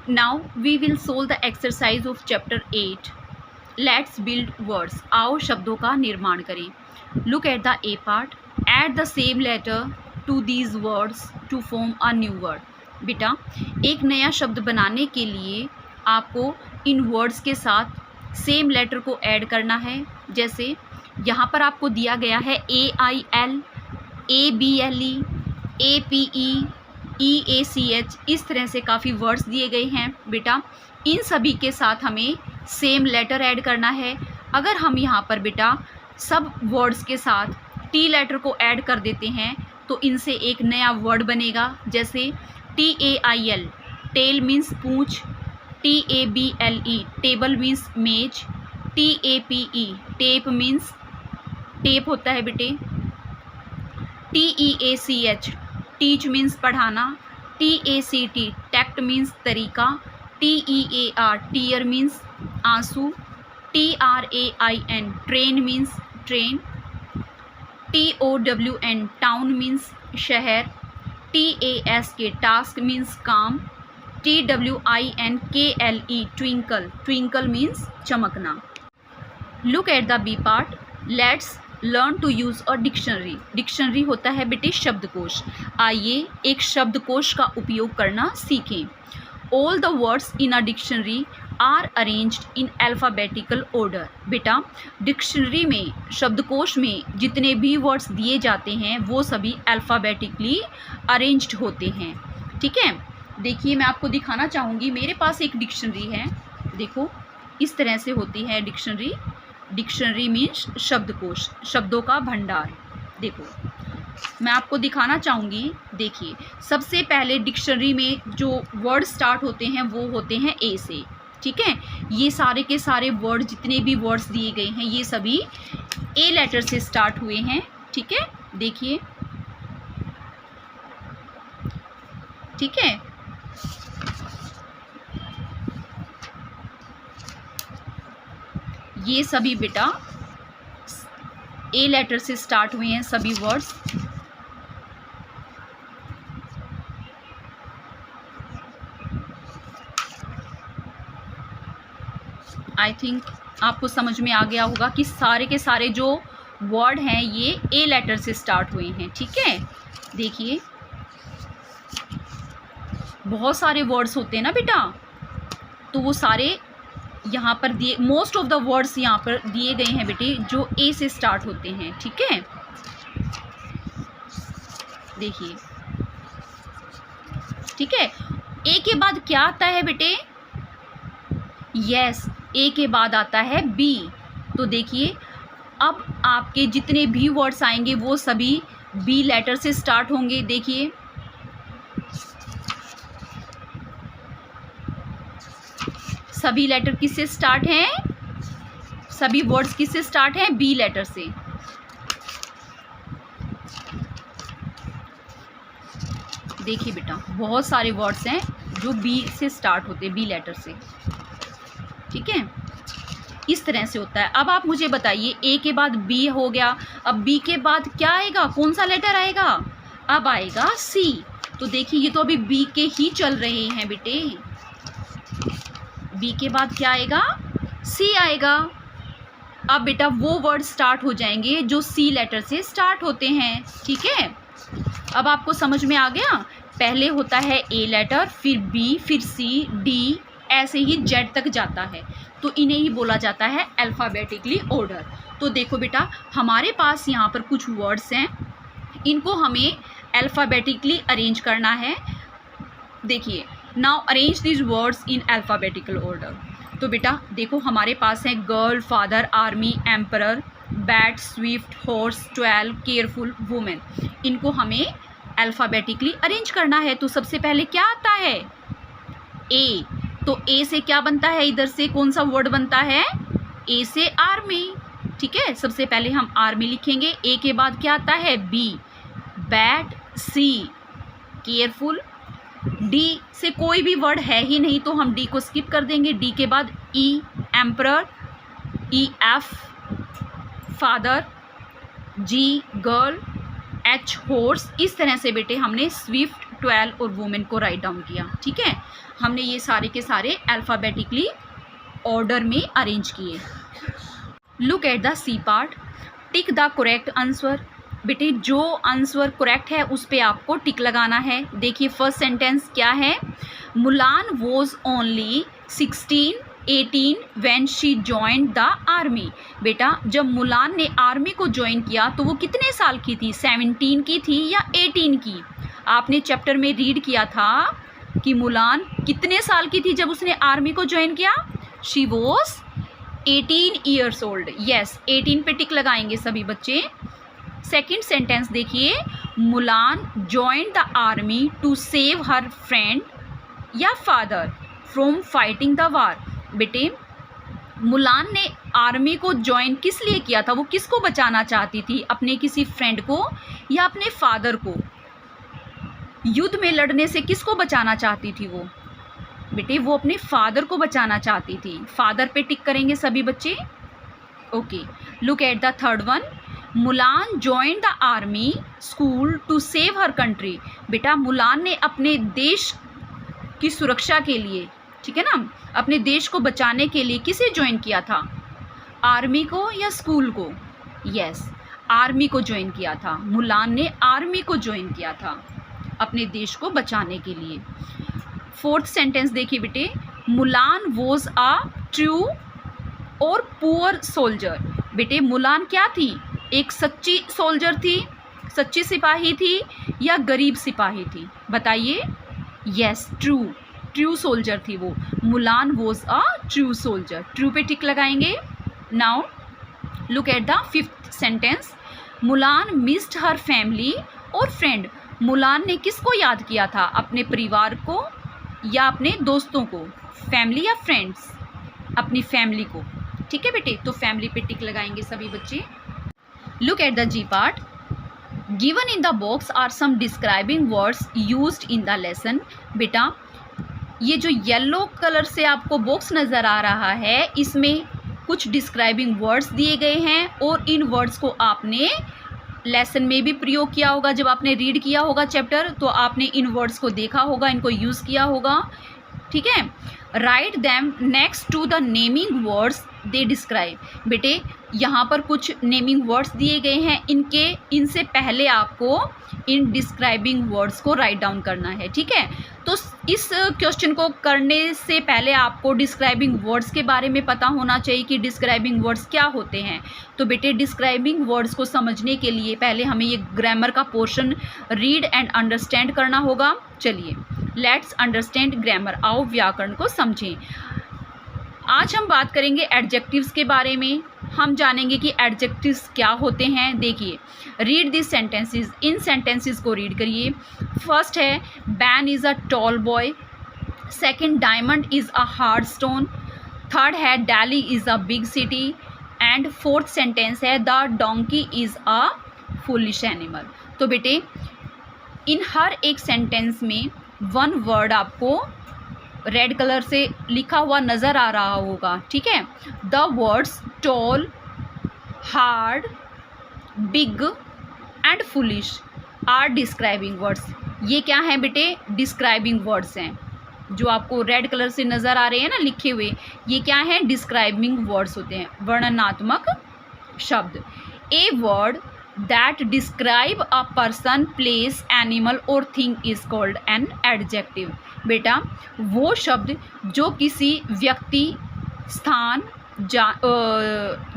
Now we will solve the exercise of chapter 8. Let's build words. आओ शब्दों का निर्माण करें. Look at the A part. Add the same letter to these words to form a new word. बेटा, एक नया शब्द बनाने के लिए आपको इन वर्ड्स के साथ सेम लेटर को ऐड करना है. जैसे यहाँ पर आपको दिया गया है AIL, ABLE, APE, EACH. इस तरह से काफ़ी वर्ड्स दिए गए हैं. बेटा, इन सभी के साथ हमें सेम लेटर ऐड करना है. अगर हम यहाँ पर बेटा सब वर्ड्स के साथ T लेटर को ऐड कर देते हैं तो इनसे एक नया वर्ड बनेगा. जैसे TAIL, टेल मीन्स पूंछ. TABLE, टेबल मीन्स मेज. TAPE, टेप मीन्स टेप होता है बेटे. TEACH, टीच मीन्स पढ़ाना. TACT, टैक्ट मीन्स तरीका. TEAR, टीयर मीन्स आंसू. TRAIN, train means train. TOWN, town means शहर. TASK, टास्क मीन्स काम. TWINKLE, ट्विंकल, ट्विंकल मीन्स चमकना. Look at the B part. Let's learn to use a dictionary. Dictionary होता है बेटे शब्दकोश. आइए एक शब्दकोश का उपयोग करना सीखें. All the words in a dictionary are arranged in alphabetical order. बेटा, डिक्शनरी में, शब्दकोश में जितने भी वर्ड्स दिए जाते हैं वो सभी अल्फ़ाबेटिकली अरेंज्ड होते हैं. ठीक है, देखिए मैं आपको दिखाना चाहूँगी. मेरे पास एक डिक्शनरी है. देखो, इस तरह से होती है डिक्शनरी. डिक्शनरी मीन्स शब्दकोश, शब्दों का भंडार. देखो, मैं आपको दिखाना चाहूँगी. देखिए, सबसे पहले डिक्शनरी में जो वर्ड स्टार्ट होते हैं वो होते हैं ए से. ठीक है, ये सारे के सारे वर्ड, जितने भी वर्ड्स दिए गए हैं ये सभी ए लेटर से स्टार्ट हुए हैं. ठीक है, देखिए. ठीक है, ये सभी बेटा ए लेटर से स्टार्ट हुए हैं सभी वर्ड्स. आई थिंक आपको समझ में आ गया होगा कि सारे के सारे जो वर्ड हैं ये ए लेटर से स्टार्ट हुए हैं. ठीक है, देखिए बहुत सारे वर्ड्स होते हैं ना बेटा, तो वो सारे यहाँ पर दिए, मोस्ट ऑफ द वर्ड्स यहाँ पर दिए गए हैं बेटे जो ए से स्टार्ट होते हैं. ठीक है, देखिए. ठीक है, ए के बाद क्या आता है बेटे? यस, ए के बाद आता है बी. तो देखिए, अब आपके जितने भी वर्ड्स आएंगे वो सभी बी लेटर से स्टार्ट होंगे. देखिए, सभी लेटर किससे स्टार्ट हैं? सभी वर्ड्स किससे स्टार्ट हैं? बी लेटर से. देखिए बेटा, बहुत सारे वर्ड्स हैं जो बी से स्टार्ट होते हैं, बी लेटर से. ठीक है, इस तरह से होता है. अब आप मुझे बताइए, ए के बाद बी हो गया, अब बी के बाद क्या आएगा? कौन सा लेटर आएगा? अब आएगा सी. तो देखिए, ये तो अभी बी के ही चल रहे हैं बेटे. बी के बाद क्या आएगा? सी आएगा. अब बेटा वो वर्ड स्टार्ट हो जाएंगे जो सी लेटर से स्टार्ट होते हैं. ठीक है, अब आपको समझ में आ गया. पहले होता है ए लेटर, फिर बी, फिर सी, डी, ऐसे ही जेड तक जाता है. तो इन्हें ही बोला जाता है अल्फ़ाबेटिकली ऑर्डर. तो देखो बेटा, हमारे पास यहाँ पर कुछ वर्ड्स हैं, इनको हमें अल्फ़ाबेटिकली अरेंज करना है. देखिए, now arrange this words in alphabetical order. तो बेटा देखो, हमारे पास है girl, father, army, emperor, bat, Swift, horse, 12, careful, women. इनको हमें अल्फ़ाबेटिकली अरेंज करना है. तो सबसे पहले क्या आता है? ए. तो ए से क्या बनता है? इधर से कौन सा वर्ड बनता है? ए से आर्मी. ठीक है, सबसे पहले हम आर्मी लिखेंगे. ए के बाद क्या आता है? बी, बैट, सी, केयरफुल. डी से कोई भी वर्ड है ही नहीं तो हम डी को स्किप कर देंगे. डी के बाद ई, एम्परर, ई, एफ, फादर, जी, गर्ल, एच, हॉर्स. इस तरह से बेटे हमने स्विफ्ट, 12 और वुमेन को राइट डाउन किया। ठीक है, हमने ये सारे के सारे अल्फ़ाबेटिकली ऑर्डर में अरेंज किए। Look at the C part, tick the correct answer. बेटे जो आंसर करेक्ट है उस पे आपको टिक लगाना है। देखिए फर्स्ट सेंटेंस क्या है, Mulan was only 16-18 when she joined the army. बेटा जब मुलान ने आर्मी को ज्वाइन किया तो वो कितने साल की थी, 17 की थी या 18 की? आपने चैप्टर में रीड किया था कि मुलान कितने साल की थी जब उसने आर्मी को ज्वाइन किया? She was 18 years old. Yes, 18 पे टिक लगाएंगे सभी बच्चे। सेकेंड सेंटेंस देखिए, Mulan join the army to save her friend या father from fighting the war. बेटे मुलान ने आर्मी को ज्वाइन किस लिए किया था? वो किसको बचाना चाहती थी, अपने किसी फ्रेंड को या अपने फादर को? युद्ध में लड़ने से किसको बचाना चाहती थी वो? बेटे वो अपने फादर को बचाना चाहती थी। फादर पे टिक करेंगे सभी बच्चे। Okay, look at the third one, Mulan join the army school to save her country. बेटा मुलान ने अपने देश की सुरक्षा के लिए, ठीक है ना, अपने देश को बचाने के लिए किसे ज्वाइन किया था? आर्मी को या स्कूल को? यस, आर्मी को ज्वाइन किया था। मुलान ने आर्मी को ज्वाइन किया था अपने देश को बचाने के लिए। फोर्थ सेंटेंस देखिए बेटे, मुलान वॉज अ ट्रू और पुअर सोल्जर। बेटे मुलान क्या थी, एक सच्ची सोल्जर थी, सच्ची सिपाही थी या गरीब सिपाही थी? बताइए। यस, ट्रू सोल्जर थी वो। Mulan was a true soldier, true पे टिक लगाएंगे। Now look at the fifth sentence, Mulan missed her family और फ्रेंड। मुलान ने किसको याद किया था, अपने परिवार को या अपने दोस्तों को? फैमिली या फ्रेंड्स? अपनी फैमिली को। ठीक है बेटे, तो फैमिली पे टिक लगाएंगे सभी बच्चे। Look at the G part, given in the box are some describing words used in the lesson. बेटा ये जो येलो कलर से आपको बॉक्स नज़र आ रहा है, इसमें कुछ डिस्क्राइबिंग वर्ड्स दिए गए हैं और इन वर्ड्स को आपने लेसन में भी प्रयोग किया होगा। जब आपने रीड किया होगा चैप्टर तो आपने इन वर्ड्स को देखा होगा, इनको यूज़ किया होगा। ठीक है, write them next to the naming words they describe. बेटे यहाँ पर कुछ नेमिंग वर्ड्स दिए गए हैं, इनसे पहले आपको इन डिस्क्राइबिंग वर्ड्स को राइट डाउन करना है। ठीक है, तो इस क्वेश्चन को करने से पहले आपको डिस्क्राइबिंग वर्ड्स के बारे में पता होना चाहिए कि डिस्क्राइबिंग वर्ड्स क्या होते हैं। तो बेटे डिस्क्राइबिंग वर्ड्स को समझने के लिए पहले हमें ये ग्रामर का पोर्शन रीड एंड अंडरस्टैंड करना होगा। चलिए लेट्स अंडरस्टैंड ग्रामर, आओ व्याकरण को समझें। आज हम बात करेंगे एडजेक्टिव्स के बारे में। हम जानेंगे कि एडजेक्टिव्स क्या होते हैं। देखिए, रीड दिस सेंटेंसेस, इन सेंटेंसेस को रीड करिए। फर्स्ट है Ben is a tall boy, second diamond is a hard stone, third है Delhi is a big city and fourth sentence है the donkey is a foolish animal. तो बेटे इन हर एक सेंटेंस में वन वर्ड आपको रेड कलर से लिखा हुआ नज़र आ रहा होगा। ठीक है, the words tall, hard, big and foolish are describing words. ये क्या हैं बेटे? डिस्क्राइबिंग वर्ड्स हैं। जो आपको रेड कलर से नज़र आ रहे हैं ना लिखे हुए, ये क्या हैं? डिस्क्राइबिंग वर्ड्स होते हैं, वर्णनात्मक शब्द। A word that describe a person, place, animal और thing is called an adjective। बेटा वो शब्द जो किसी व्यक्ति, स्थान,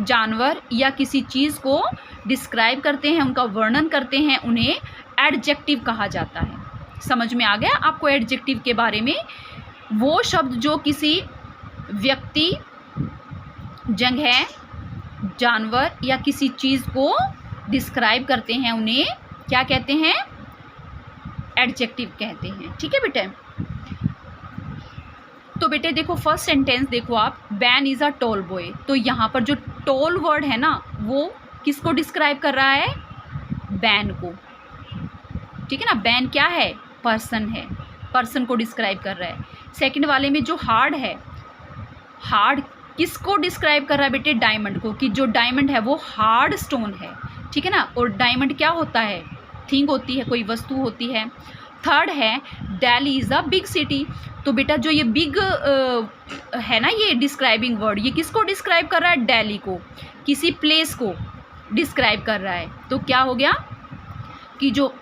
जानवर या किसी चीज़ को डिस्क्राइब करते हैं, उनका वर्णन करते हैं, उन्हें एडजेक्टिव कहा जाता है। समझ में आ गया आपको एडजेक्टिव के बारे में? वो शब्द जो किसी व्यक्ति, जगह, जानवर या किसी चीज़ को डिस्क्राइब करते हैं, उन्हें क्या कहते हैं? एडजेक्टिव कहते हैं। ठीक है बेटे, तो बेटे देखो फर्स्ट सेंटेंस देखो आप, ban is a tall boy. तो यहाँ पर जो टॉल वर्ड है ना, वो किसको डिस्क्राइब कर रहा है? बैन को। ठीक है ना, बैन क्या है? पर्सन है, पर्सन को डिस्क्राइब कर रहा है। सेकंड वाले में जो हार्ड है, हार्ड किसको डिस्क्राइब कर रहा है बेटे? डायमंड को, कि जो डायमंड है वो हार्ड स्टोन है। ठीक है ना, और डायमंड क्या होता है? थिंग होती है, कोई वस्तु होती है। थर्ड है Delhi is a big city. तो बेटा जो ये बिग है ना, ये डिस्क्राइबिंग वर्ड, ये किसको डिस्क्राइब कर रहा है? दिल्ली को, किसी प्लेस को डिस्क्राइब कर रहा है। तो क्या हो गया कि जो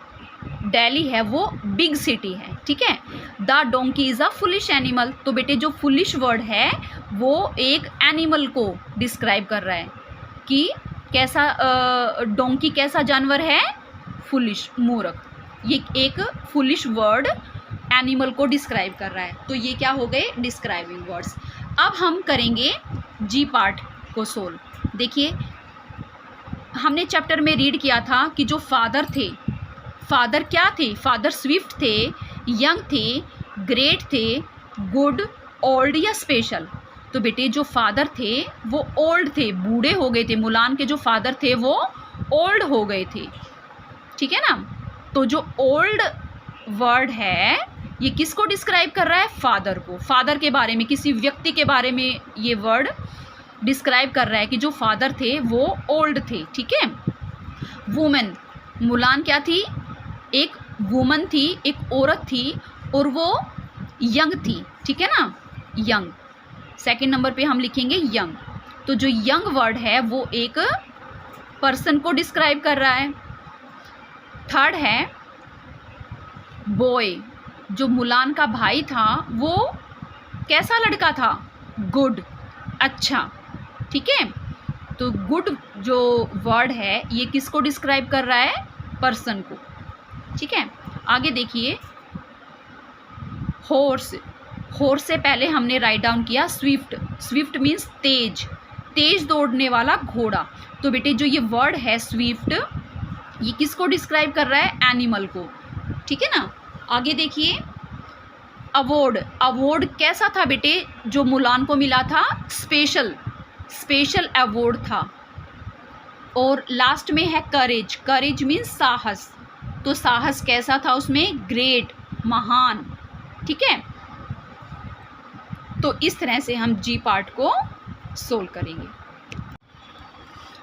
दिल्ली है वो बिग सिटी है, ठीक है। The donkey is a foolish animal. तो बेटे जो फुलिश वर्ड है वो एक एनिमल को डिस्क्राइब कर रहा है कि कैसा डोंकी कैसा जानवर है? फुलिश, मूर्ख। ये एक फुलिश वर्ड एनिमल को डिस्क्राइब कर रहा है। तो ये क्या हो गए? Describing words. अब हम करेंगे जी पार्ट को सोल्व। देखिए हमने चैप्टर में रीड किया था कि जो फादर थे, फादर क्या थे? फादर स्विफ्ट थे, यंग थे, ग्रेट थे, गुड, ओल्ड या स्पेशल। तो बेटे जो फादर थे वो ओल्ड थे, बूढ़े हो गए थे। मुलान के जो फादर थे वो ओल्ड हो गए थे, ठीक है ना। तो जो ओल्ड वर्ड है ये किसको डिस्क्राइब कर रहा है? फादर को। फादर के बारे में, किसी व्यक्ति के बारे में ये वर्ड डिस्क्राइब कर रहा है कि जो फादर थे वो ओल्ड थे, ठीक है। वुमेन, मुलान क्या थी? एक वुमन थी, एक औरत थी और वो यंग थी, ठीक है ना, यंग। सेकंड नंबर पे हम लिखेंगे यंग। तो जो यंग वर्ड है वो एक पर्सन को डिस्क्राइब कर रहा है। थर्ड है बॉय, जो मुलान का भाई था वो कैसा लड़का था? गुड, अच्छा, ठीक है। तो गुड जो वर्ड है ये किसको डिस्क्राइब कर रहा है? पर्सन को, ठीक है। आगे देखिए हॉर्स, हॉर्स से पहले हमने राइट डाउन किया स्विफ्ट। स्विफ्ट मीन्स तेज, तेज दौड़ने वाला घोड़ा। तो बेटे जो ये वर्ड है स्विफ्ट ये किसको डिस्क्राइब कर रहा है? एनिमल को, ठीक है ना। आगे देखिए अवार्ड, अवार्ड कैसा था बेटे? जो मुलान को मिला था स्पेशल, स्पेशल अवार्ड था। और लास्ट में है करेज, करेज मीन्स साहस। तो साहस कैसा था उसमें? ग्रेट, महान, ठीक है। तो इस तरह से हम जी पार्ट को सोल्व करेंगे।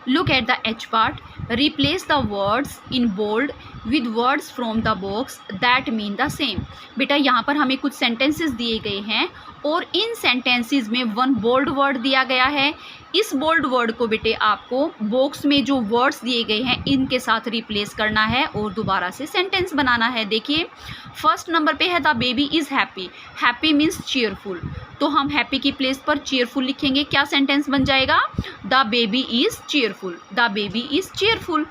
Look at the H part. Replace the words in bold with words from the box that mean the same. बेटा यहाँ पर हमें कुछ सेंटेंसेस दिए गए हैं और इन सेंटेंसेस में वन बोल्ड वर्ड दिया गया है। इस बोल्ड वर्ड को बेटे आपको बॉक्स में जो वर्ड्स दिए गए हैं इनके साथ रिप्लेस करना है और दोबारा से सेंटेंस बनाना है। देखिए फर्स्ट नंबर पे है the baby is happy. Happy means cheerful, तो हम हैप्पी की प्लेस पर चीयरफुल लिखेंगे। क्या सेंटेंस बन जाएगा? The baby is cheerful, the baby is cheerful.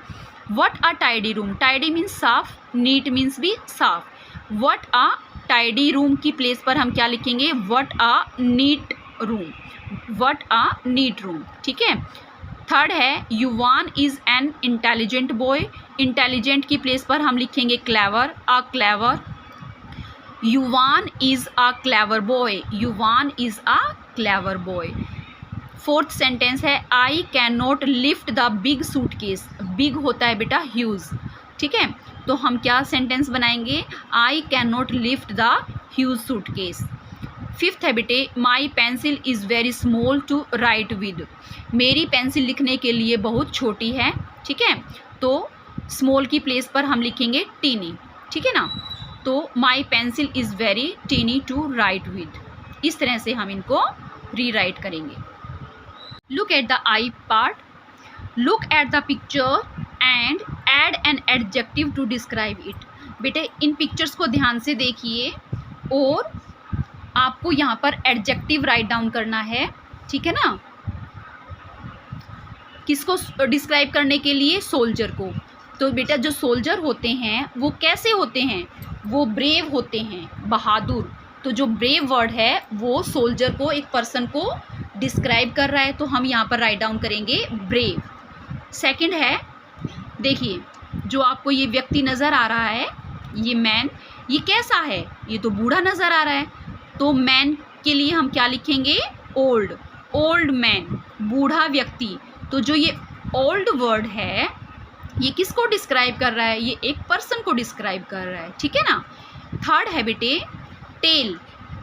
What a tidy room, tidy means साफ, नीट मीन्स भी साफ। व्हाट अ टाइडी रूम की प्लेस पर हम क्या लिखेंगे? What a neat room, what a neat room, ठीक है। थर्ड है Yuvan is an intelligent boy. Intelligent की प्लेस पर हम लिखेंगे clever, a clever. Yuvan is a clever boy, Yuvan is a clever boy. Fourth sentence है आई can not lift the big suitcase. Big होता है बेटा ह्यूज, ठीक है। तो हम क्या सेंटेंस बनाएंगे? I can not lift the huge suitcase. Fifth है बेटे my pencil is very small to write with. मेरी पेंसिल लिखने के लिए बहुत छोटी है, ठीक है। तो स्मॉल की प्लेस पर हम लिखेंगे टीनी, ठीक है ना। तो my pencil is very tiny to write with. इस तरह से हम इनको रीराइट करेंगे। Look at the I part. Look at the picture and add an adjective to describe it. बेटे इन पिक्चर्स को ध्यान से देखिए और आपको यहाँ पर एडजेक्टिव राइट डाउन करना है, ठीक है ना। किसको डिस्क्राइब करने के लिए? सोल्जर को। तो बेटा जो सोल्जर होते हैं वो कैसे होते हैं? वो ब्रेव होते हैं, बहादुर। तो जो ब्रेव वर्ड है वो सोल्जर को, एक पर्सन को डिस्क्राइब कर रहा है। तो हम यहाँ पर राइट डाउन करेंगे ब्रेव। सेकंड है, देखिए जो आपको ये व्यक्ति नज़र आ रहा है, ये मैन, ये कैसा है? ये तो बूढ़ा नज़र आ रहा है। तो मैन के लिए हम क्या लिखेंगे? ओल्ड, ओल्ड मैन, बूढ़ा व्यक्ति। तो जो ये ओल्ड वर्ड है ये किसको डिस्क्राइब कर रहा है? ये एक पर्सन को डिस्क्राइब कर रहा है, ठीक है ना। थर्ड है बेटे टेल।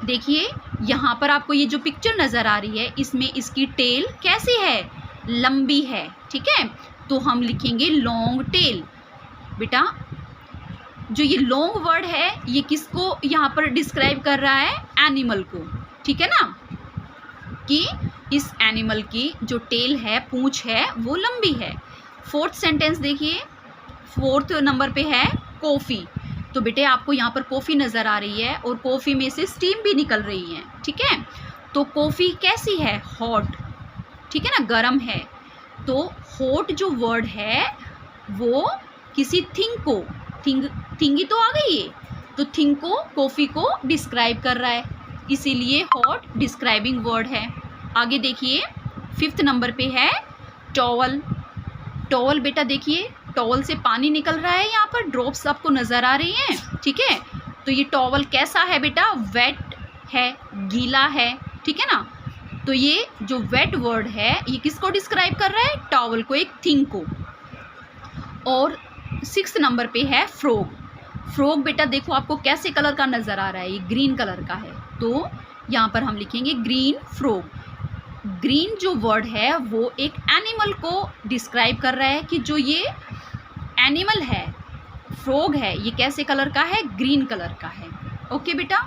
देखिए यहाँ पर आपको ये जो पिक्चर नज़र आ रही है इसमें इसकी टेल कैसी है? लंबी है, ठीक है। तो हम लिखेंगे लॉन्ग टेल। बेटा जो ये लॉन्ग वर्ड है ये किसको यहाँ पर डिस्क्राइब कर रहा है? एनिमल को, ठीक है ना, कि इस एनिमल की जो टेल है, पूंछ है, वो लंबी है। फोर्थ सेंटेंस देखिए, फोर्थ नंबर पे है कॉफ़ी। तो बेटे आपको यहाँ पर कॉफ़ी नज़र आ रही है और कॉफ़ी में से स्टीम भी निकल रही है, ठीक है। तो कॉफ़ी कैसी है? हॉट, ठीक है ना, गरम है। तो हॉट जो वर्ड है वो किसी थिंग को, थिंग ही तो आ गई है, तो थिंग को, कॉफ़ी को डिस्क्राइब कर रहा है, इसीलिए हॉट डिस्क्राइबिंग वर्ड है। आगे देखिए, फिफ्थ नंबर पे है टॉवल। टॉवल बेटा देखिए, टॉवल से पानी निकल रहा है, यहाँ पर ड्रॉप्स आपको नज़र आ रही हैं, ठीक है। तो ये टॉवल कैसा है बेटा? वेट है, गीला है, ठीक है ना। तो ये जो वेट वर्ड है ये किसको डिस्क्राइब कर रहा है? टॉवल को, एक थिंग को। और सिक्स्थ नंबर पे है फ्रॉग। फ्रॉग बेटा देखो आपको कैसे कलर का नज़र आ रहा है? ये ग्रीन कलर का है, तो यहाँ पर हम लिखेंगे ग्रीन फ्रॉग। ग्रीन जो वर्ड है वो एक एनिमल को डिस्क्राइब कर रहा है कि जो ये एनिमल है, फ्रॉग है, ये कैसे कलर का है? ग्रीन कलर का है। ओके बेटा।